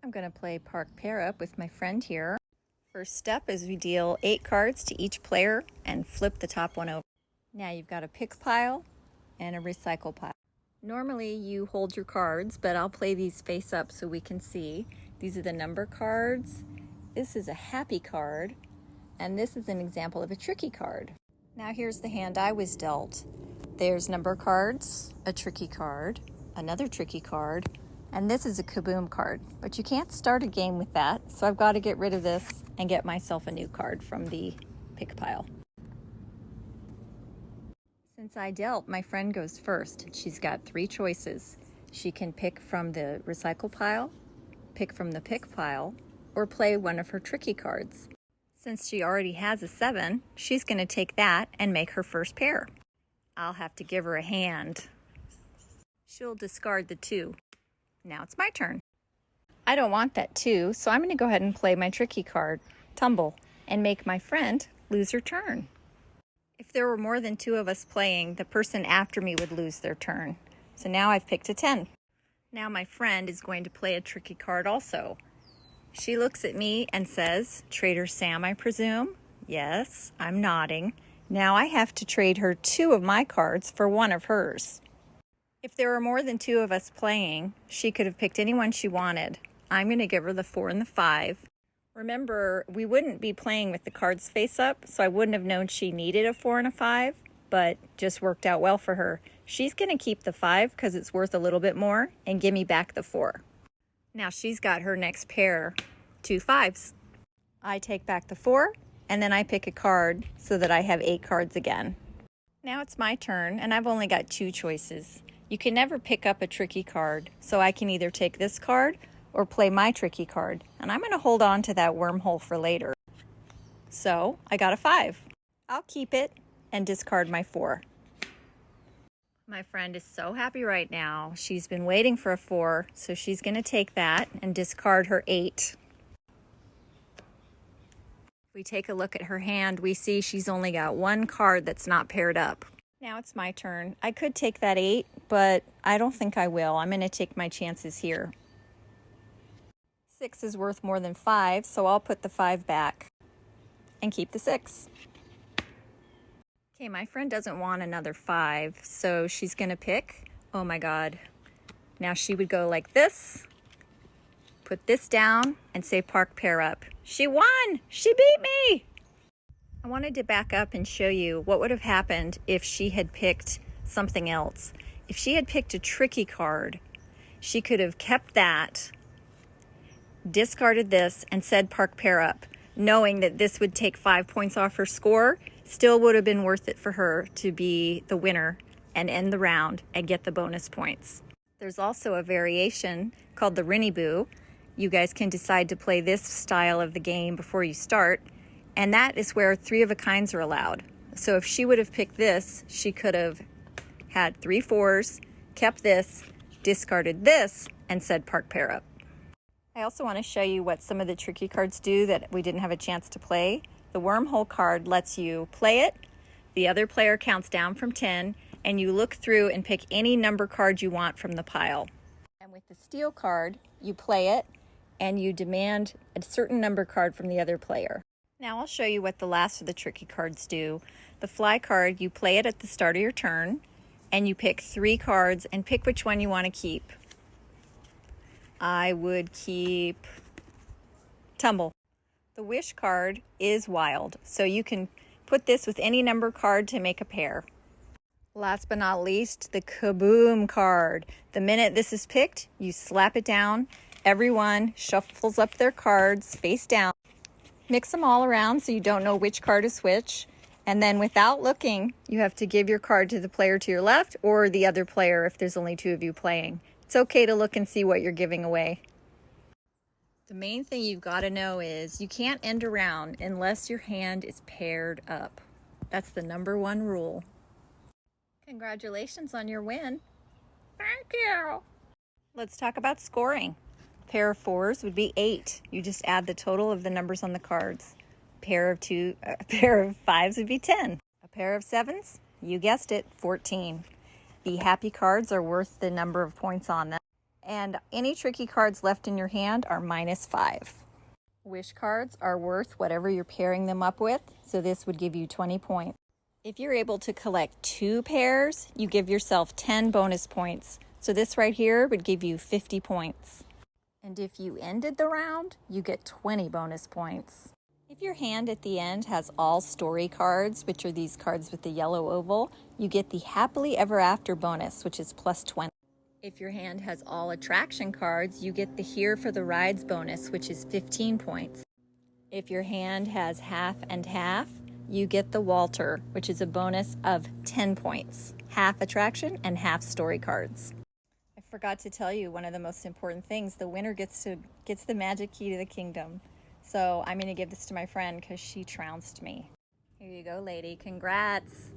I'm going to play Park Pair Up with my friend here. First step is we deal 8 cards to each player and flip the top one over. Now you've got a pick pile and a recycle pile. Normally you hold your cards, but I'll play these face up so we can see. These are the number cards. This is a happy card, and this is an example of a tricky card. Now here's the hand I was dealt. There's number cards, a tricky card, another tricky card, and this is a kaboom card. But you can't start a game with that, so I've got to get rid of this and get myself a new card from the pick pile. Since I dealt, my friend goes first. She's got 3 choices. She can pick from the recycle pile, pick from the pick pile, or play one of her tricky cards. Since she already has a 7, she's going to take that and make her first pair. I'll have to give her a hand. She'll discard the 2. Now it's my turn. I don't want that 2, so I'm going to go ahead and play my tricky card, Tumble, and make my friend lose her turn. If there were more than 2 of us playing, the person after me would lose their turn. So now I've picked a 10. Now my friend is going to play a tricky card also. She looks at me and says, "Trader Sam, I presume?" Yes, I'm nodding. Now I have to trade her 2 of my cards for 1 of hers. If there were more than 2 of us playing, she could have picked anyone she wanted. I'm going to give her the 4 and the 5. Remember, we wouldn't be playing with the cards face up, so I wouldn't have known she needed a 4 and a 5, but just worked out well for her. She's going to keep the 5 because it's worth a little bit more and give me back the 4. Now she's got her next pair, 2 5s. I take back the 4, and then I pick a card so that I have 8 cards again. Now it's my turn, and I've only got 2 choices. You can never pick up a tricky card, so I can either take this card or play my tricky card, and I'm going to hold on to that wormhole for later. So I got a 5. I'll keep it and discard my 4. My friend is so happy right now. She's been waiting for a 4, so she's going to take that and discard her 8. If we take a look at her hand, we see she's only got 1 card that's not paired up. Now it's my turn. I could take that 8, but I don't think I will. I'm going to take my chances here. 6 is worth more than 5, so I'll put the 5 back and keep the 6. Okay, my friend doesn't want another 5, so she's going to pick. Oh my God. Now she would go like this, put this down, and say Park Pair Up. She won! She beat me! I wanted to back up and show you what would have happened if she had picked something else. If she had picked a tricky card, she could have kept that, discarded this, and said Park Pair Up, knowing that this would take 5 points off her score. Still would have been worth it for her to be the winner and end the round and get the bonus points. There's also a variation called the Rinny Boo. You guys can decide to play this style of the game before you start, and that is where 3 of a kinds are allowed. So if she would have picked this, she could have had 3 4s, kept this, discarded this, and said Park Pair Up. I also want to show you what some of the tricky cards do that we didn't have a chance to play. The wormhole card lets you play it, the other player counts down from 10, and you look through and pick any number card you want from the pile. And with the steal card, you play it, and you demand a certain number card from the other player. Now I'll show you what the last of the tricky cards do. The fly card, you play it at the start of your turn, and you pick 3 cards and pick which one you want to keep. I would keep Tumble. The wish card is wild, so you can put this with any number card to make a pair. Last but not least, the kaboom card. The minute this is picked, you slap it down. Everyone shuffles up their cards face down. Mix them all around so you don't know which card is which. And then without looking, you have to give your card to the player to your left or the other player if there's only 2 of you playing. It's okay to look and see what you're giving away. The main thing you've got to know is you can't end a round unless your hand is paired up. That's the number 1 rule. Congratulations on your win. Thank you. Let's talk about scoring. A pair of 4s would be 8. You just add the total of the numbers on the cards. A pair of 5s would be 10. A pair of 7s, you guessed it, 14. The happy cards are worth the number of points on them. And any tricky cards left in your hand are -5. Wish cards are worth whatever you're pairing them up with, so this would give you 20 points. If you're able to collect 2 pairs, you give yourself 10 bonus points. So this right here would give you 50 points. And if you ended the round, you get 20 bonus points. If your hand at the end has all story cards, which are these cards with the yellow oval, you get the happily ever after bonus, which is +20. If your hand has all attraction cards, you get the here for the rides bonus, which is 15 points. If your hand has half and half, you get the Walter, which is a bonus of 10 points. Half attraction and half story cards. I forgot to tell you one of the most important things. The winner gets the magic key to the kingdom. So I'm going to give this to my friend because she trounced me. Here you go, lady. Congrats.